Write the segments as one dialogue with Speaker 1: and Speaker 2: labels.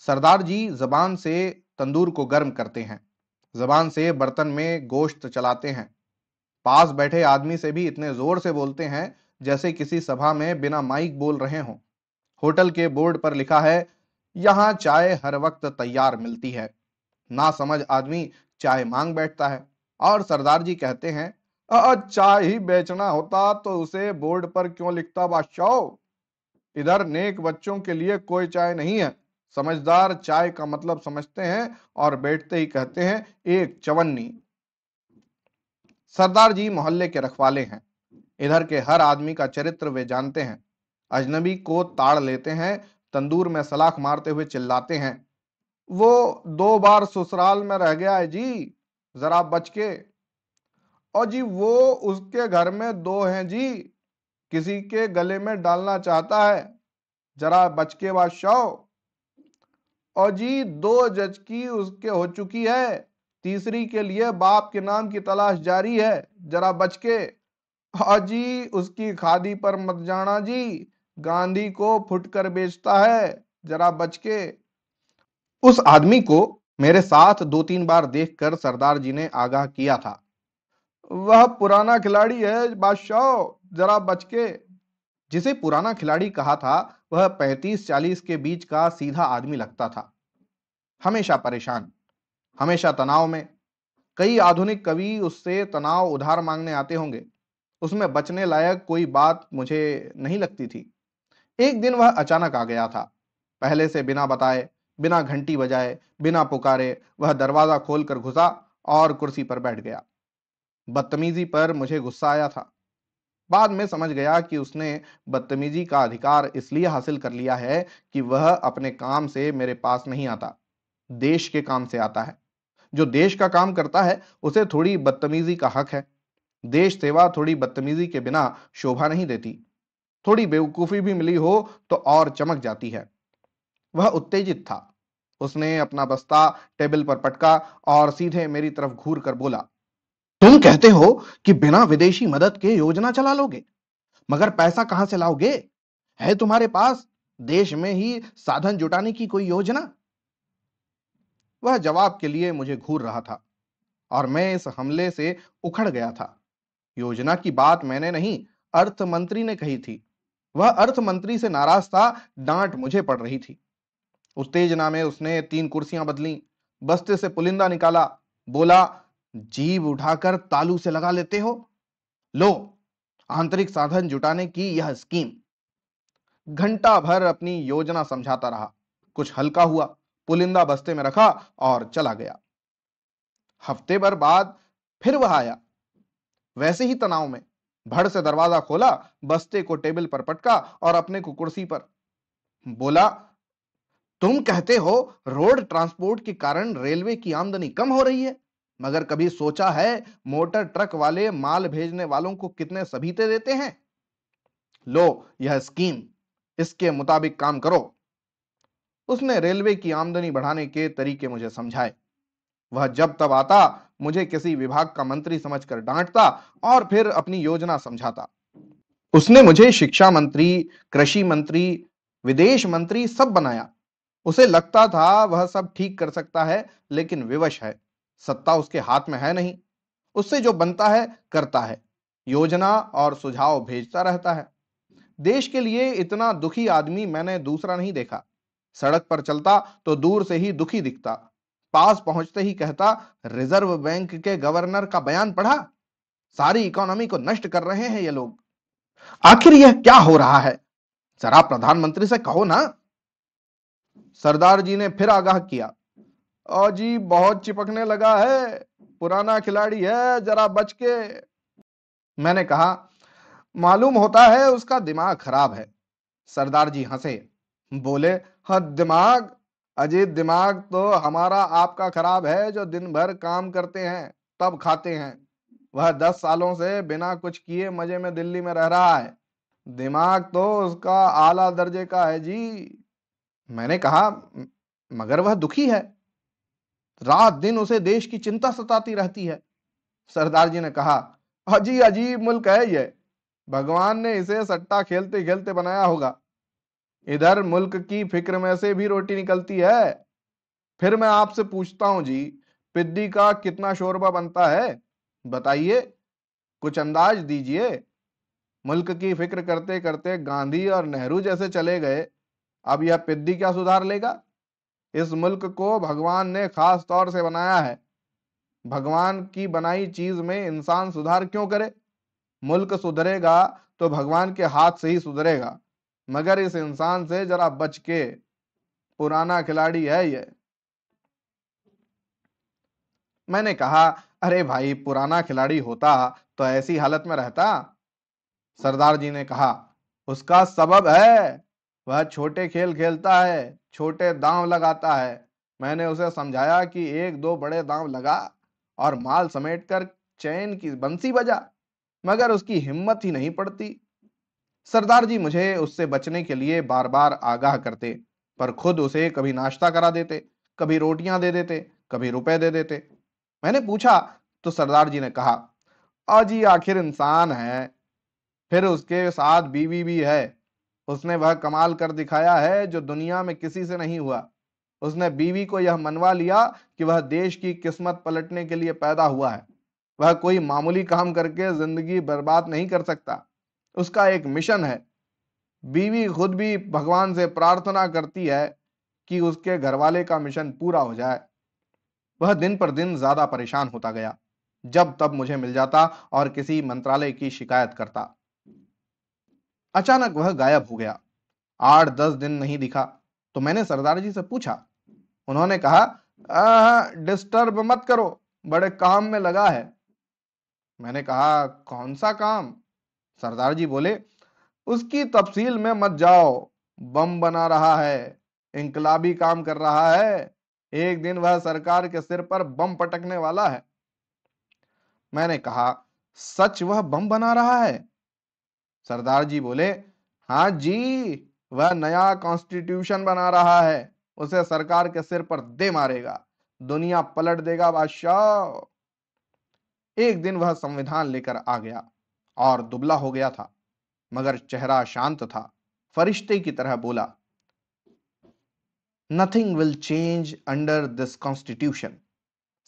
Speaker 1: सरदार जी जबान से तंदूर को गर्म करते हैं, जबान से बर्तन में गोश्त चलाते हैं, पास बैठे आदमी से भी इतने जोर से बोलते हैं जैसे किसी सभा में बिना माइक बोल रहे हों। होटल के बोर्ड पर लिखा है, यहाँ चाय हर वक्त तैयार मिलती है। ना समझ आदमी चाय मांग बैठता है और सरदार जी कहते हैं, चाय ही बेचना होता तो उसे बोर्ड पर क्यों लिखता बादशाह। इधर नेक बच्चों के लिए कोई चाय नहीं है। समझदार चाय का मतलब समझते हैं और बैठते ही कहते हैं, एक चवन्नी। सरदार जी मोहल्ले के रखवाले हैं। इधर के हर आदमी का चरित्र वे जानते हैं। अजनबी को ताड़ लेते हैं, तंदूर में सलाख मारते हुए चिल्लाते हैं, वो 2 बार ससुराल में रह गया है जी, जरा बच के। और जी वो उसके घर में 2 हैं जी, किसी के गले में डालना चाहता है, जरा बच के बादशाह। और जी 2 जज की उसके हो चुकी है, तीसरी के लिए बाप के नाम की तलाश जारी है, जरा बच के। और जी उसकी खादी पर मत जाना जी, गांधी को फुटकर बेचता है, जरा बच के। उस आदमी को मेरे साथ 2-3 बार देखकर सरदार जी ने आगाह किया था, वह पुराना खिलाड़ी है बादशाह, जरा बच के। जिसे पुराना खिलाड़ी कहा था वह 35-40 के बीच का सीधा आदमी लगता था, हमेशा परेशान, हमेशा तनाव में। कई आधुनिक कवि उससे तनाव उधार मांगने आते होंगे, उसमें बचने लायक कोई बात मुझे नहीं लगती थी। एक दिन वह अचानक आ गया था, पहले से बिना बताए, बिना घंटी बजाए, बिना पुकारे वह दरवाजा खोलकर घुसा और कुर्सी पर बैठ गया। बदतमीजी पर मुझे गुस्सा आया था। बाद में समझ गया कि उसने बदतमीजी का अधिकार इसलिए हासिल कर लिया है कि वह अपने काम से मेरे पास नहीं आता, देश के काम से आता है। जो देश का काम करता है उसे थोड़ी बदतमीजी का हक है। देश सेवा थोड़ी बदतमीजी के बिना शोभा नहीं देती। थोड़ी बेवकूफी भी मिली हो तो और चमक जाती है। वह उत्तेजित था। उसने अपना बस्ता टेबल पर पटका और सीधे मेरी तरफ घूर कर बोला, तुम कहते हो कि बिना विदेशी मदद के योजना चला लोगे, मगर पैसा कहां से लाओगे? है तुम्हारे पास देश में ही साधन जुटाने की कोई योजना? वह जवाब के लिए मुझे घूर रहा था और मैं इस हमले से उखड़ गया था। योजना की बात मैंने नहीं, अर्थ मंत्री ने कही थी। वह अर्थ मंत्री से नाराज था, डांट मुझे पड़ रही थी। उत्तेजना में उसने 3 कुर्सियां बदली, बस्ते से पुलिंदा निकाला, बोला, जीभ उठाकर तालू से लगा लेते हो? लो, आंतरिक साधन जुटाने की यह स्कीम। घंटा भर अपनी योजना समझाता रहा। कुछ हल्का हुआ, पुलिंदा बस्ते में रखा और चला गया। हफ्ते भर बाद फिर वह आया, वैसे ही तनाव में। भड़ से दरवाजा खोला, बस्ते को टेबल पर पटका और अपने को कुर्सी पर। बोला, तुम कहते हो रोड ट्रांसपोर्ट के कारण रेलवे की आमदनी कम हो रही है, मगर कभी सोचा है मोटर ट्रक वाले माल भेजने वालों को कितने सबीते देते हैं? लो यह स्कीम, इसके मुताबिक काम करो। उसने रेलवे की आमदनी बढ़ाने के तरीके मुझे समझाए। वह जब तब आता, मुझे किसी विभाग का मंत्री समझकर डांटता और फिर अपनी योजना समझाता। उसने मुझे शिक्षा मंत्री, कृषि मंत्री, विदेश मंत्री सब बनाया। उसे लगता था वह सब ठीक कर सकता है, लेकिन विवश है, सत्ता उसके हाथ में है नहीं। उससे जो बनता है करता है, योजना और सुझाव भेजता रहता है। देश के लिए इतना दुखी आदमी मैंने दूसरा नहीं देखा। सड़क पर चलता तो दूर से ही दुखी दिखता, पास पहुंचते ही कहता, रिजर्व बैंक के गवर्नर का बयान पढ़ा? सारी इकोनॉमी को नष्ट कर रहे हैं ये लोग। आखिर यह क्या हो रहा है? जरा प्रधानमंत्री से कहो ना। सरदार जी ने फिर आगाह किया, और जी बहुत चिपकने लगा है, पुराना खिलाड़ी है, जरा बच के। मैंने कहा, मालूम होता है उसका दिमाग खराब है। सरदार जी हंसे, बोले, हाँ दिमाग, अजीत दिमाग तो हमारा आपका खराब है जो दिन भर काम करते हैं तब खाते हैं। वह 10 सालों से बिना कुछ किए मजे में दिल्ली में रह रहा है। दिमाग तो उसका आला दर्जे का है जी। मैंने कहा, मगर वह दुखी है, रात दिन उसे देश की चिंता सताती रहती है। सरदार जी ने कहा, अजी अजीब मुल्क है ये, भगवान ने इसे सट्टा खेलते खेलते बनाया होगा। इधर मुल्क की फिक्र में से भी रोटी निकलती है। फिर मैं आपसे पूछता हूं जी, पिद्दी का कितना शोरबा बनता है, बताइए, कुछ अंदाज दीजिए। मुल्क की फिक्र करते करते गांधी और नेहरू जैसे चले गए, अब यह पिद्दी क्या सुधार लेगा? इस मुल्क को भगवान ने खास तौर से बनाया है। भगवान की बनाई चीज में इंसान सुधार क्यों करे? मुल्क सुधरेगा तो भगवान के हाथ से ही सुधरेगा, मगर इस इंसान से जरा बच के, पुराना खिलाड़ी है ये। मैंने कहा, अरे भाई, पुराना खिलाड़ी होता तो ऐसी हालत में रहता? सरदार जी ने कहा, उसका सबब है। वह छोटे खेल खेलता है, छोटे दांव लगाता है। मैंने उसे समझाया कि एक दो बड़े दांव लगा और माल समेटकर चैन की बंसी बजा, मगर उसकी हिम्मत ही नहीं पड़ती। सरदार जी मुझे उससे बचने के लिए बार बार आगाह करते, पर खुद उसे कभी नाश्ता करा देते, कभी रोटियां दे देते, कभी रुपए दे देते। मैंने पूछा तो सरदार जी ने कहा, अजी आखिर इंसान है, फिर उसके साथ बीवी भी है। उसने वह कमाल कर दिखाया है जो दुनिया में किसी से नहीं हुआ। उसने बीवी को यह मनवा लिया कि वह देश की किस्मत पलटने के लिए पैदा हुआ है। वह कोई मामूली काम करके जिंदगी बर्बाद नहीं कर सकता। उसका एक मिशन है। बीवी खुद भी भगवान से प्रार्थना करती है कि उसके घरवाले का मिशन पूरा हो जाए। वह दिन पर दिन ज्यादा परेशान होता गया। जब तब मुझे मिल जाता और किसी मंत्रालय की शिकायत करता। अचानक वह गायब हो गया। 8-10 दिन नहीं दिखा तो मैंने सरदार जी से पूछा। उन्होंने कहा, डिस्टर्ब मत करो, बड़े काम में लगा है। मैंने कहा, कौन सा काम? सरदार जी बोले, उसकी तफसील में मत जाओ। बम बना रहा है, इंकलाबी काम कर रहा है। एक दिन वह सरकार के सिर पर बम पटकने वाला है। मैंने कहा, सच वह बम बना रहा है? सरदार जी बोले, हाँ जी, वह नया कॉन्स्टिट्यूशन बना रहा है। उसे सरकार के सिर पर दे मारेगा, दुनिया पलट देगा बादशाह। एक दिन वह संविधान लेकर आ गया और दुबला हो गया था, मगर चेहरा शांत था। फरिश्ते की तरह बोला, nothing will change under this constitution.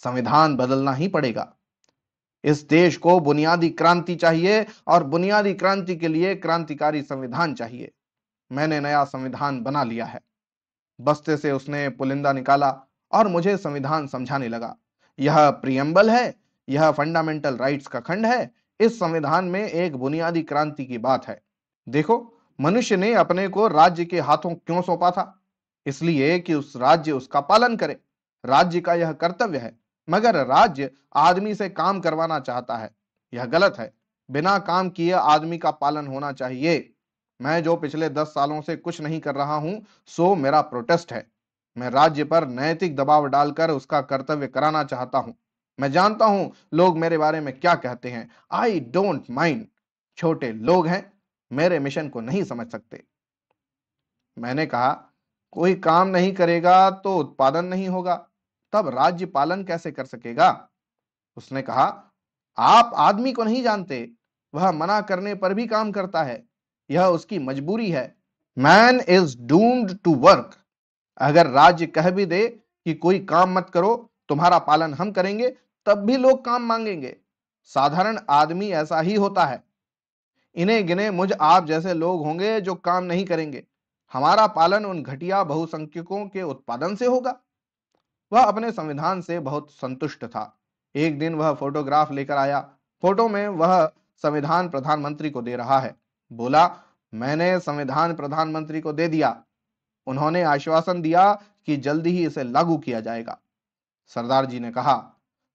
Speaker 1: संविधान बदलना ही पड़ेगा। इस देश को बुनियादी क्रांति चाहिए और बुनियादी क्रांति के लिए क्रांतिकारी संविधान चाहिए। मैंने नया संविधान बना लिया है। बस्ते से उसने पुलिंदा निकाला और मुझे संविधान समझाने लगा। यह प्रियम्बल है, यह फंडामेंटल राइट्स का खंड है। इस संविधान में एक बुनियादी क्रांति की बात है। देखो, मनुष्य ने अपने को राज्य के हाथों क्यों सौंपा था? इसलिए कि उस राज्य उसका पालन करे। राज्य का यह कर्तव्य है, मगर राज्य आदमी से काम करवाना चाहता है। यह गलत है। बिना काम किए आदमी का पालन होना चाहिए। मैं जो पिछले 10 सालों से कुछ नहीं कर रहा हूं, सो मेरा प्रोटेस्ट है। मैं राज्य पर नैतिक दबाव डालकर उसका कर्तव्य कराना चाहता हूं। मैं जानता हूं लोग मेरे बारे में क्या कहते हैं। I don't mind. छोटे लोग हैं, मेरे मिशन को नहीं समझ सकते। मैंने कहा, कोई काम नहीं करेगा तो उत्पादन नहीं होगा, तब राज्य पालन कैसे कर सकेगा? उसने कहा, आप आदमी को नहीं जानते। वह मना करने पर भी काम करता है। यह उसकी मजबूरी है। Man is doomed to work. अगर राज्य कह भी दे कि कोई काम मत करो, तुम्हारा पालन हम करेंगे, तब भी लोग काम मांगेंगे। साधारण आदमी ऐसा ही होता है। इन्हें गिने मुझ आप जैसे लोग होंगे जो काम नहीं करेंगे। हमारा पालन उन घटिया बहुसंख्यकों के उत्पादन से होगा। वह अपने संविधान से बहुत संतुष्ट था। एक दिन वह फोटोग्राफ लेकर आया। फोटो में वह संविधान प्रधानमंत्री को दे रहा है। बोला, मैंने संविधान प्रधानमंत्री को दे दिया। उन्होंने आश्वासन दिया कि जल्दी ही इसे लागू किया जाएगा। सरदार जी ने कहा,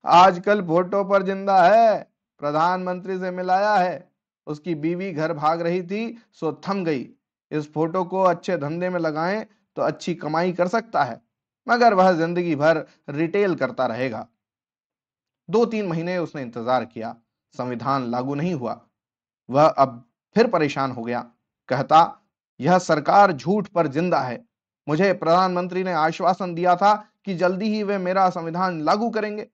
Speaker 1: आजकल फोटो पर जिंदा है। प्रधानमंत्री से मिलाया है। उसकी बीवी घर भाग रही थी, सो थम गई। इस फोटो को अच्छे धंधे में लगाएं तो अच्छी कमाई कर सकता है, मगर वह जिंदगी भर रिटेल करता रहेगा। 2-3 महीने उसने इंतजार किया, संविधान लागू नहीं हुआ। वह अब फिर परेशान हो गया। कहता, यह सरकार झूठ पर जिंदा है। मुझे प्रधानमंत्री ने आश्वासन दिया था कि जल्दी ही वे मेरा संविधान लागू करेंगे,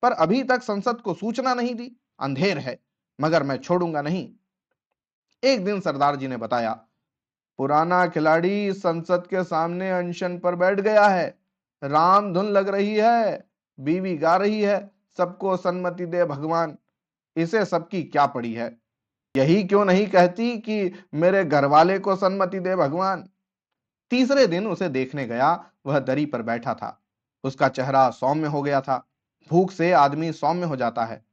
Speaker 1: पर अभी तक संसद को सूचना नहीं दी। अंधेर है, मगर मैं छोड़ूंगा नहीं। एक दिन सरदार जी ने बताया, पुराना खिलाड़ी संसद के सामने अनशन पर बैठ गया है। राम धुन लग रही है, बीवी गा रही है, सबको सन्मति दे भगवान। इसे सबकी क्या पड़ी है? यही क्यों नहीं कहती कि मेरे घरवाले को सन्मति दे भगवान। तीसरे दिन उसे देखने गया, वह दरी पर बैठा था। उसका चेहरा सौम्य हो गया था। भूख से आदमी सौम्य हो जाता है।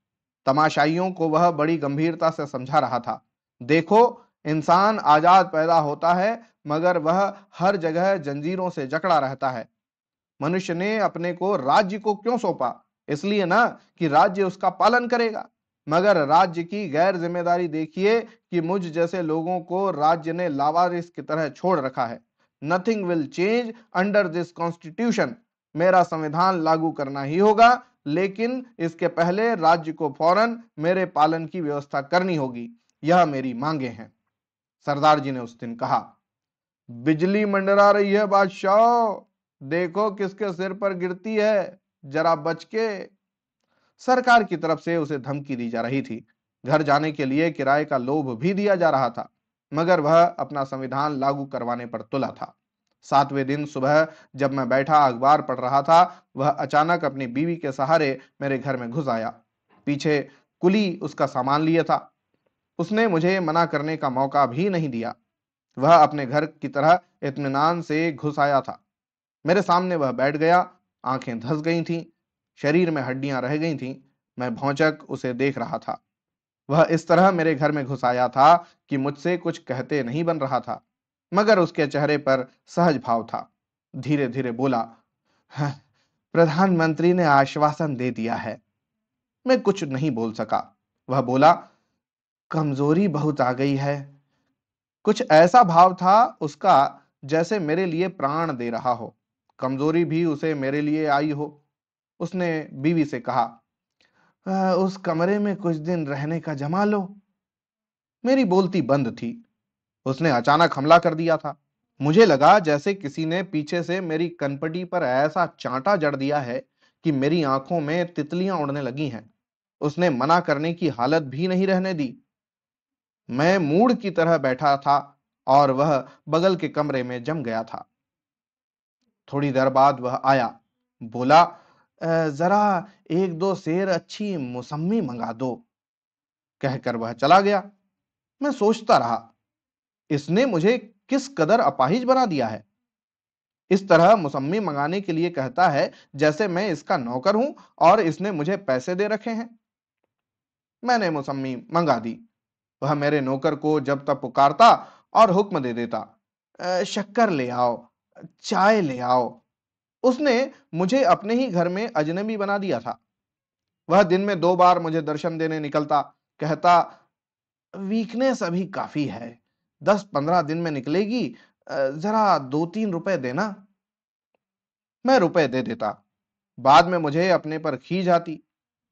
Speaker 1: तमाशाइयों को वह बड़ी गंभीरता से समझा रहा था। देखो, इंसान आजाद पैदा होता है, मगर वह हर जगह जंजीरों से जकड़ा रहता है। मनुष्य ने अपने को राज्य को क्यों सौंपा? इसलिए ना कि राज्य उसका पालन करेगा। मगर राज्य की गैर जिम्मेदारी देखिए कि मुझ जैसे लोगों को राज्य ने लावारिस की तरह छोड़ रखा है। Nothing will change under this constitution. मेरा संविधान लागू करना ही होगा, लेकिन इसके पहले राज्य को फौरन मेरे पालन की व्यवस्था करनी होगी। यह मेरी मांगे हैं। सरदार जी ने उस दिन कहा, बिजली मंडरा रही है बादशाह, देखो किसके सिर पर गिरती है, जरा बच के। सरकार की तरफ से उसे धमकी दी जा रही थी। घर जाने के लिए किराए का लोभ भी दिया जा रहा था, मगर वह अपना संविधान लागू करवाने पर तुला था। 7वें दिन सुबह जब मैं बैठा अखबार पढ़ रहा था, वह अचानक अपनी बीवी के सहारे मेरे घर में घुस आया। पीछे कुली उसका सामान लिए था। उसने मुझे मना करने का मौका भी नहीं दिया। वह अपने घर की तरह इत्मीनान से घुस आया था। मेरे सामने वह बैठ गया। आंखें धंस गई थीं, शरीर में हड्डियां रह गई थीं। मैं भौंचक उसे देख रहा था। वह इस तरह मेरे घर में घुस आया था कि मुझसे कुछ कहते नहीं बन रहा था, मगर उसके चेहरे पर सहज भाव था। धीरे धीरे बोला, "हाँ, प्रधानमंत्री ने आश्वासन दे दिया है।" मैं कुछ नहीं बोल सका। वह बोला, कमजोरी बहुत आ गई है। कुछ ऐसा भाव था उसका जैसे मेरे लिए प्राण दे रहा हो। कमजोरी भी उसे मेरे लिए आई हो। उसने बीवी से कहा, उस कमरे में कुछ दिन रहने का जमा लो।" मेरी बोलती बंद थी। उसने अचानक हमला कर दिया था। मुझे लगा जैसे किसी ने पीछे से मेरी कनपटी पर ऐसा चांटा जड़ दिया है कि मेरी आंखों में तितलियां उड़ने लगी हैं। उसने मना करने की हालत भी नहीं रहने दी। मैं मूढ़ की तरह बैठा था और वह बगल के कमरे में जम गया था। थोड़ी देर बाद वह आया। बोला, जरा एक दो सेर अच्छी मौसम्मी मंगा दो।" कहकर वह चला गया। मैं सोचता रहा, इसने मुझे किस कदर अपाहिज बना दिया है। इस तरह मौसम्मी मंगाने के लिए कहता है जैसे मैं इसका नौकर हूं और इसने मुझे पैसे दे रखे हैं। मैंने मौसम्मी मंगा दी। वह मेरे नौकर को जब तक पुकारता और हुक्म दे देता, शक्कर ले आओ, चाय ले आओ।" उसने मुझे अपने ही घर में अजनबी बना दिया था। वह दिन में 2 बार मुझे दर्शन देने निकलता। कहता, वीकनेस अभी काफी है, 10-15 दिन में निकलेगी, जरा 2-3 रुपए देना। मैं रुपए दे देता। बाद में मुझे अपने पर खीज आती।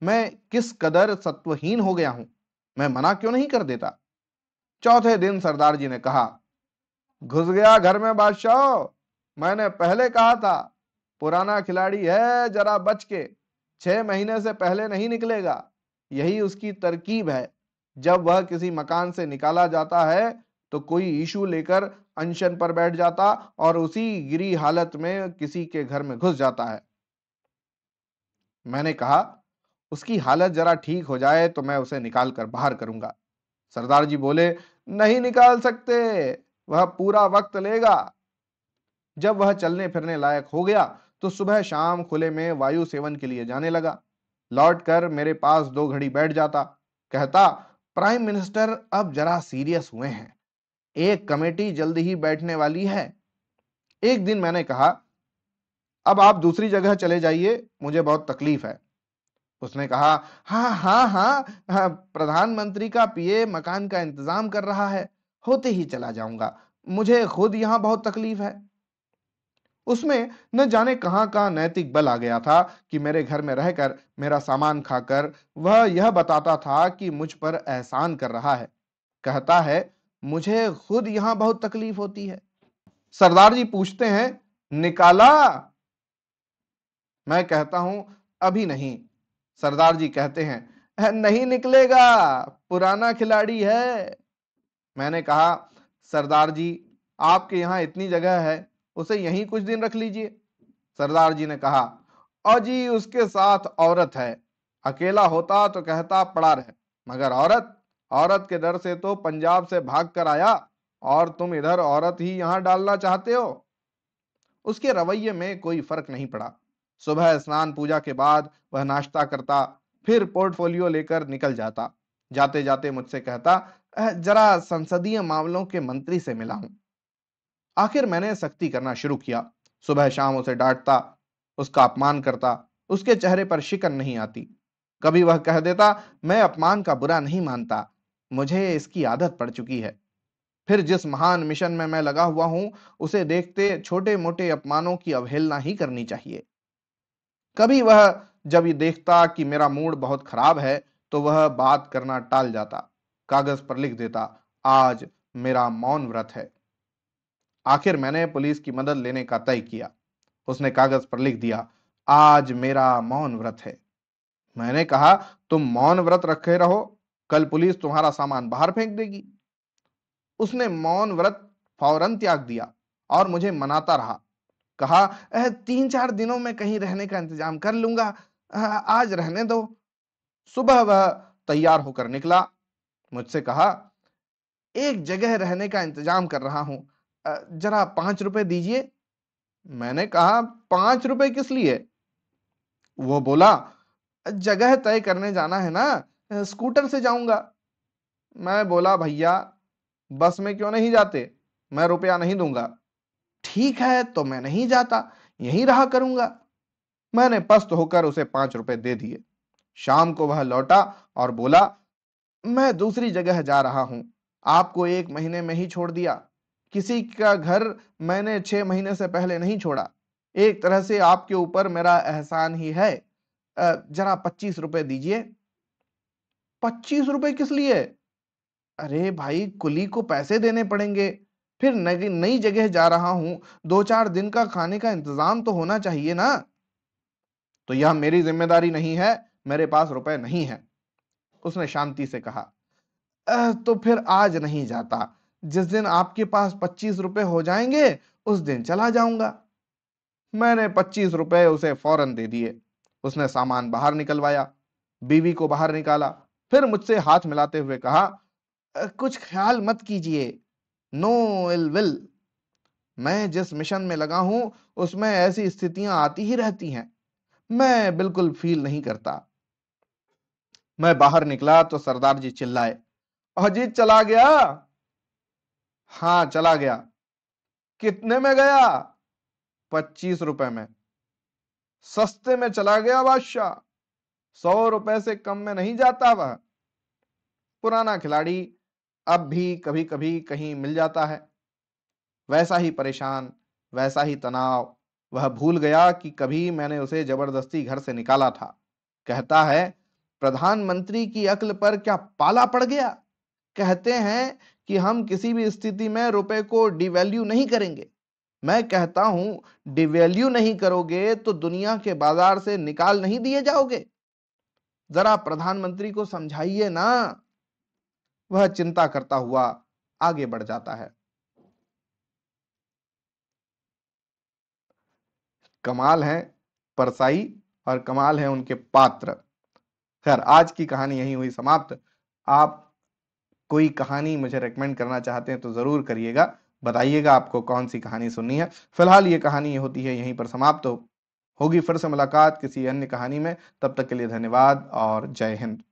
Speaker 1: मैं किस कदर सत्वहीन हो गया हूं। मैं मना क्यों नहीं कर देता। चौथे दिन सरदार जी ने कहा, घुस गया घर में बादशाह, मैंने पहले कहा था, पुराना खिलाड़ी है, जरा बच के, 6 महीने से पहले नहीं निकलेगा। यही उसकी तरकीब है। जब वह किसी मकान से निकाला जाता है तो कोई इशू लेकर अनशन पर बैठ जाता और उसी गिरी हालत में किसी के घर में घुस जाता है। मैंने कहा, उसकी हालत जरा ठीक हो जाए तो मैं उसे निकाल कर बाहर करूंगा। सरदार जी बोले, नहीं निकाल सकते, वह पूरा वक्त लेगा। जब वह चलने फिरने लायक हो गया तो सुबह शाम खुले में वायु सेवन के लिए जाने लगा। लौट कर मेरे पास 2 घड़ी बैठ जाता। कहता, प्राइम मिनिस्टर अब जरा सीरियस हुए हैं, एक कमेटी जल्दी ही बैठने वाली है। एक दिन मैंने कहा, अब आप दूसरी जगह चले जाइए, मुझे बहुत तकलीफ है। उसने कहा, हाँ हाँ हाँ हाँ, प्रधानमंत्री का पीए मकान का इंतजाम कर रहा है, होते ही चला जाऊंगा, मुझे खुद यहां बहुत तकलीफ है। उसमें न जाने कहां कहां नैतिक बल आ गया था कि मेरे घर में रहकर मेरा सामान खाकर वह यह बताता था कि मुझ पर एहसान कर रहा है। कहता है, मुझे खुद यहां बहुत तकलीफ होती है। सरदार जी पूछते हैं, निकाला? मैं कहता हूं, अभी नहीं। सरदार जी कहते हैं, नहीं निकलेगा, पुराना खिलाड़ी है। मैंने कहा, सरदार जी आपके यहाँ इतनी जगह है, उसे यहीं कुछ दिन रख लीजिए। सरदार जी ने कहा, अजी उसके साथ औरत है, अकेला होता तो कहता पड़ा रहे, मगर औरत, औरत के डर से तो पंजाब से भाग कर आया, और तुम इधर औरत ही यहां डालना चाहते हो। उसके रवैये में कोई फर्क नहीं पड़ा। सुबह स्नान पूजा के बाद वह नाश्ता करता, फिर पोर्टफोलियो लेकर निकल जाता। जाते जाते मुझसे कहता, जरा संसदीय मामलों के मंत्री से मिला हूं। आखिर मैंने सख्ती करना शुरू किया। सुबह शाम उसे डांटता, उसका अपमान करता, उसके चेहरे पर शिकन नहीं आती। कभी वह कह देता, मैं अपमान का बुरा नहीं मानता, मुझे इसकी आदत पड़ चुकी है। फिर जिस महान मिशन में मैं लगा हुआ हूं, उसे देखते छोटे मोटे अपमानों की अवहेलना ही करनी चाहिए। कभी वह जब ये देखता कि मेरा मूड बहुत खराब है, तो वह बात करना टाल जाता, कागज पर लिख देता, आज मेरा मौन व्रत है। आखिर मैंने पुलिस की मदद लेने का तय किया। उसने कागज पर लिख दिया, आज मेरा मौन व्रत है। मैंने कहा, तुम मौन व्रत रखे रहो, कल पुलिस तुम्हारा सामान बाहर फेंक देगी। उसने मौन व्रत फौरन त्याग दिया और मुझे मनाता रहा। कहा, 3-4 दिनों में कहीं रहने का इंतजाम कर लूंगा, आज रहने दो। सुबह वह तैयार होकर निकला। मुझसे कहा, एक जगह रहने का इंतजाम कर रहा हूं, जरा 5 रुपए दीजिए। मैंने कहा, 5 रुपए किस लिए? वो बोला, जगह तय करने जाना है ना, स्कूटर से जाऊंगा। मैं बोला, भैया बस में क्यों नहीं जाते, मैं रुपया नहीं दूंगा। ठीक है तो मैं नहीं जाता, यहीं रहा करूंगा। मैंने पस्त होकर उसे 5 रुपए दे दिए। शाम को वह लौटा और बोला, मैं दूसरी जगह जा रहा हूं, आपको 1 महीने में ही छोड़ दिया। किसी का घर मैंने 6 महीने से पहले नहीं छोड़ा। एक तरह से आपके ऊपर मेरा एहसान ही है। जरा 25 रुपए दीजिए। 25 रुपए किस लिए? अरे भाई, कुली को पैसे देने पड़ेंगे, फिर नई नई जगह जा रहा हूं, 2-4 दिन का खाने का इंतजाम तो होना चाहिए ना। तो यह मेरी जिम्मेदारी नहीं है, मेरे पास रुपए नहीं है, उसने शांति से कहा। तो फिर आज नहीं जाता, जिस दिन आपके पास 25 रुपए हो जाएंगे, उस दिन चला जाऊंगा। मैंने 25 रुपए उसे फौरन दे दिए। उसने सामान बाहर निकलवाया, बीवी को बाहर निकाला, फिर मुझसे हाथ मिलाते हुए कहा, कुछ ख्याल मत कीजिए, नो इल विल। मैं जिस मिशन में लगा हूं, उसमें ऐसी स्थितियां आती ही रहती हैं, मैं बिल्कुल फील नहीं करता। मैं बाहर निकला तो सरदार जी चिल्लाए, अजीत चला गया? हाँ चला गया। कितने में गया? 25 रुपए में। सस्ते में चला गया बादशाह, 100 रुपए से कम में नहीं जाता वह। पुराना खिलाड़ी अब भी कभी कभी कहीं मिल जाता है, वैसा ही परेशान, वैसा ही तनाव। वह भूल गया कि कभी मैंने उसे जबरदस्ती घर से निकाला था। कहता है, प्रधानमंत्री की अक्ल पर क्या पाला पड़ गया? कहते हैं कि हम किसी भी स्थिति में रुपए को डिवैल्यू नहीं करेंगे। मैं कहता हूं, डिवैल्यू नहीं करोगे तो दुनिया के बाजार से निकाल नहीं दिए जाओगे। जरा प्रधानमंत्री को समझाइए ना। वह चिंता करता हुआ आगे बढ़ जाता है। कमाल है परसाई और कमाल है उनके पात्र। खैर, आज की कहानी यहीं हुई समाप्त। आप कोई कहानी मुझे रेकमेंड करना चाहते हैं तो जरूर करिएगा, बताइएगा आपको कौन सी कहानी सुननी है। फिलहाल ये कहानी होती है यहीं पर समाप्त। होगी फिर से मुलाकात किसी अन्य कहानी में, तब तक के लिए धन्यवाद और जय हिंद।